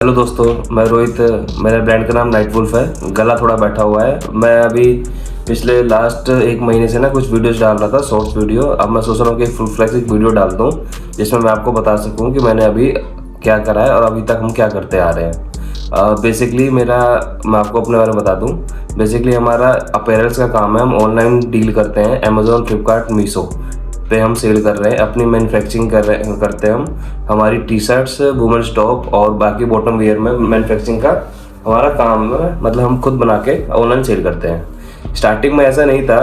Hello दोस्तों, मैं रोहित। मेरे ब्रांड का नाम नाइट वुल्फ है। गला थोड़ा बैठा हुआ है। मैं अभी पिछले लास्ट एक महीने से ना कुछ वीडियोस डाल रहा था, शॉर्ट्स वीडियो। अब मैं सोच रहा हूँ कि फुल फ्लैश एक वीडियो डाल दूँ जिसमें मैं आपको बता सकूँ कि मैंने अभी क्या करा है और अभी तक हम क्या करते आ रहे हैं। बेसिकली मैं आपको अपने बारे में बता दूँ। बेसिकली हमारा अपैरल्स का काम है। हम ऑनलाइन डील करते हैं, अमेजोन, फ्लिपकार्ट, मीशो पे हम सेल कर रहे हैं। अपनी मैन्युफैक्चरिंग करते हैं हम। हमारी टी शर्ट्स, वुमेन्स टॉप और बाकी बॉटम वेयर में मैन्युफैक्चरिंग का हमारा काम है। मतलब हम खुद बना के ऑनलाइन सेल करते हैं। स्टार्टिंग में ऐसा नहीं था।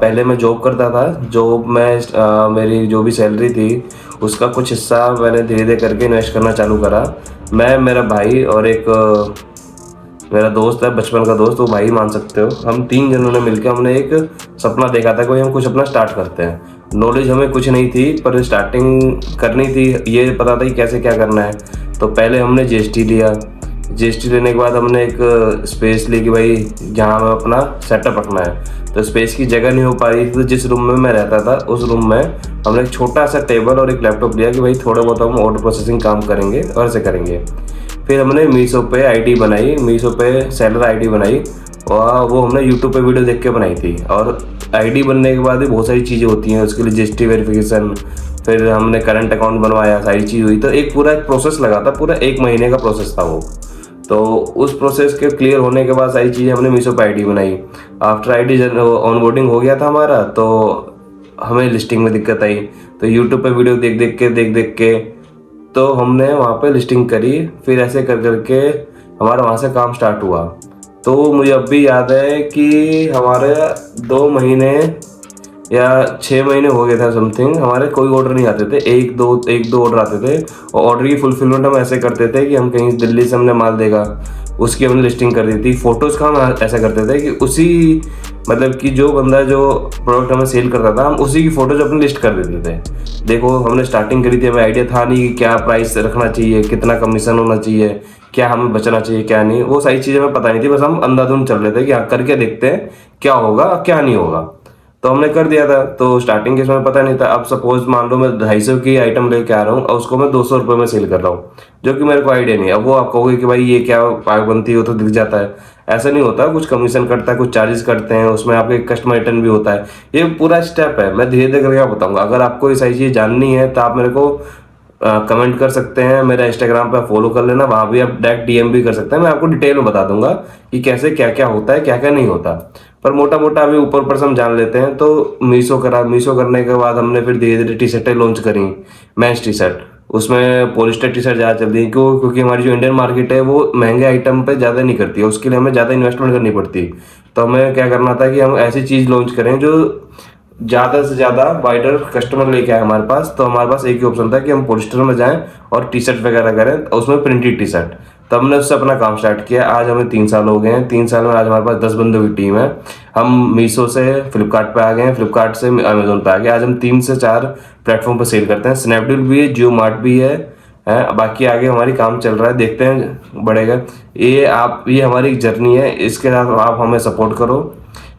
पहले मैं जॉब करता था। जॉब में मेरी जो भी सैलरी थी उसका कुछ हिस्सा मैंने धीरे धीरे करके इन्वेस्ट करना चालू करा। मैं, मेरा भाई और एक मेरा दोस्त है, बचपन का दोस्त, वो भाई मान सकते हो। हम तीन जनों ने मिलकर हमने एक सपना देखा था कि हम कुछ अपना स्टार्ट करते हैं। नॉलेज हमें कुछ नहीं थी, पर स्टार्टिंग करनी थी। ये पता था कि कैसे क्या करना है। तो पहले हमने जीएसटी लिया। जीएसटी लेने के बाद हमने एक स्पेस ली कि भाई जहाँ हमें अपना सेटअप रखना है। तो स्पेस की जगह नहीं हो पा रही थी, तो जिस रूम में मैं रहता था उस रूम में हमने एक छोटा सा टेबल और एक लैपटॉप लिया कि भाई थोड़ा बहुत हम ऑर्डर प्रोसेसिंग काम करेंगे और ऐसे करेंगे। फिर हमने मीशो पे आईडी बनाई, मीशो पे सेलर आईडी बनाई और वो हमने यूट्यूब पे वीडियो देख के बनाई थी। और आईडी बनने के बाद भी बहुत सारी चीज़ें होती हैं उसके लिए, जीएसटी वेरिफिकेशन, फिर हमने करंट अकाउंट बनवाया, सारी चीज़ हुई। तो एक पूरा प्रोसेस लगा था, पूरा एक महीने का प्रोसेस था वो। तो उस प्रोसेस के क्लियर होने के बाद सारी चीज़ें हमने मीशो पे आईडी बनाई। आफ्टर आईडी ऑनबोर्डिंग हो गया था हमारा, तो हमें लिस्टिंग में दिक्कत आई। तो यूट्यूब पे वीडियो देख देख के तो हमने वहाँ पे लिस्टिंग करी। फिर ऐसे कर करके हमारा वहाँ से काम स्टार्ट हुआ। तो मुझे अब भी याद है कि हमारे 2 महीने या 6 महीने हो गए थे समथिंग, हमारे कोई ऑर्डर नहीं आते थे। एक दो ऑर्डर आते थे। और ऑर्डर की फुलफिलमेंट हम ऐसे करते थे कि हम कहीं दिल्ली से हमने माल देगा, उसकी हमने लिस्टिंग कर दी थी। फोटोज़ का हम ऐसा करते थे कि उसी मतलब कि जो बंदा जो प्रोडक्ट हमें सेल करता था, हम उसी की फ़ोटोज अपनी लिस्ट कर देते थे। देखो, हमने स्टार्टिंग करी थी, हमें आइडिया था नहीं कि क्या प्राइस रखना चाहिए, कितना कमीशन होना चाहिए, क्या हमें बचना चाहिए, क्या नहीं। वो सारी चीज़ें हमें पता नहीं थी। बस हम अंधाधुंध चल रहे थे कि हाँ करके देखते हैं क्या होगा क्या नहीं होगा। तो हमने कर दिया था। तो स्टार्टिंग के समय पता नहीं था। अब सपोज मान लो मैं 250 की आइटम लेके आ रहा हूँ और उसको मैं 200 रुपये में सेल कर रहा हूँ, जो कि मेरे को आइडिया नहीं है। अब वो आप कहोगे कि भाई ये क्या पाक बनती है, तो दिख जाता है। ऐसा नहीं होता। कुछ कमीशन कटता है, कुछ चार्जेस कटते हैं, उसमें आपके कस्टमर रिटर्न भी होता है। ये पूरा स्टेप है। मैं धीरे धीरे करके बताऊंगा। अगर आपको ये सारी चीज़ जाननी है तो आप मेरे को कमेंट कर सकते हैं। मेरा इंस्टाग्राम पे फॉलो कर लेना, वहाँ भी आप डायरेक्ट डीएम भी कर सकते हैं। मैं आपको डिटेल में बता दूंगा कि कैसे क्या क्या होता है, क्या क्या नहीं होता। पर मोटा मोटा अभी ऊपर से हम जान लेते हैं। तो मीशो करा। मीशो करने के बाद हमने फिर धीरे धीरे टी शर्टें लॉन्च करी, मेंस टी शर्ट। उसमें पॉलिस्टर टी शर्ट ज़्यादा चलती है। क्यों? क्योंकि हमारी जो इंडियन मार्केट है वो महंगे आइटम पे ज़्यादा नहीं करती है, उसके लिए हमें ज़्यादा इन्वेस्टमेंट करनी पड़ती। तो हमें क्या करना था कि हम ऐसी चीज़ लॉन्च करें जो ज़्यादा से ज़्यादा वाइडर कस्टमर लेके आए हमारे पास। तो हमारे पास एक ही ऑप्शन था कि हम पॉलिस्टर में जाएं और टी शर्ट वगैरह करें, उसमें प्रिंटेड टी शर्ट। तो हमने उससे अपना काम स्टार्ट किया। आज हमें 3 साल हो गए हैं। 3 साल में आज हमारे पास 10 बंदों की टीम है। हम मीशो से फ्लिपकार्ट पे आ गए हैं, फ्लिपकार्ट से अमेजोन पे आ गए। आज हम 3 से 4 प्लेटफॉर्म पर सेल करते हैं। स्नैपडील भी है, जियो मार्ट भी है। बाकी आगे हमारी काम चल रहा है, देखते हैं बढ़ेगा। ये हमारी एक जर्नी है। इसके साथ आप हमें सपोर्ट करो,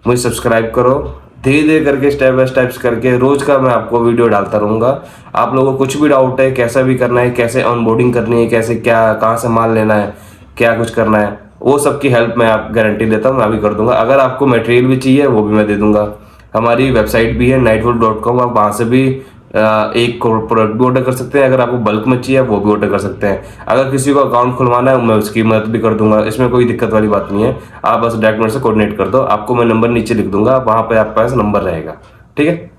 मुझे सब्सक्राइब करो। धीरे धीरे करके स्टेप बाय स्टेप्स करके रोज का मैं आपको वीडियो डालता रहूँगा। आप लोगों को कुछ भी डाउट है, कैसा भी करना है, कैसे ऑनबोर्डिंग करनी है, कैसे क्या कहाँ से माल लेना है, क्या कुछ करना है, वो सब की हेल्प मैं आप गारंटी देता हूँ, मैं भी कर दूंगा। अगर आपको मटेरियल भी चाहिए वो भी मैं दे दूंगा। हमारी वेबसाइट भी है nightwolf.com। आप वहाँ से भी एक प्रोडक्ट भी ऑर्डर कर सकते हैं। अगर आपको बल्क में चाहिए वो भी ऑर्डर कर सकते हैं। अगर किसी को अकाउंट खुलवाना है मैं उसकी मदद भी कर दूंगा। इसमें कोई दिक्कत वाली बात नहीं है। आप बस डायरेक्ट मेरे से कोऑर्डिनेट कर दो। आपको मैं नंबर नीचे लिख दूंगा, वहाँ पे आपके पास नंबर रहेगा। ठीक है।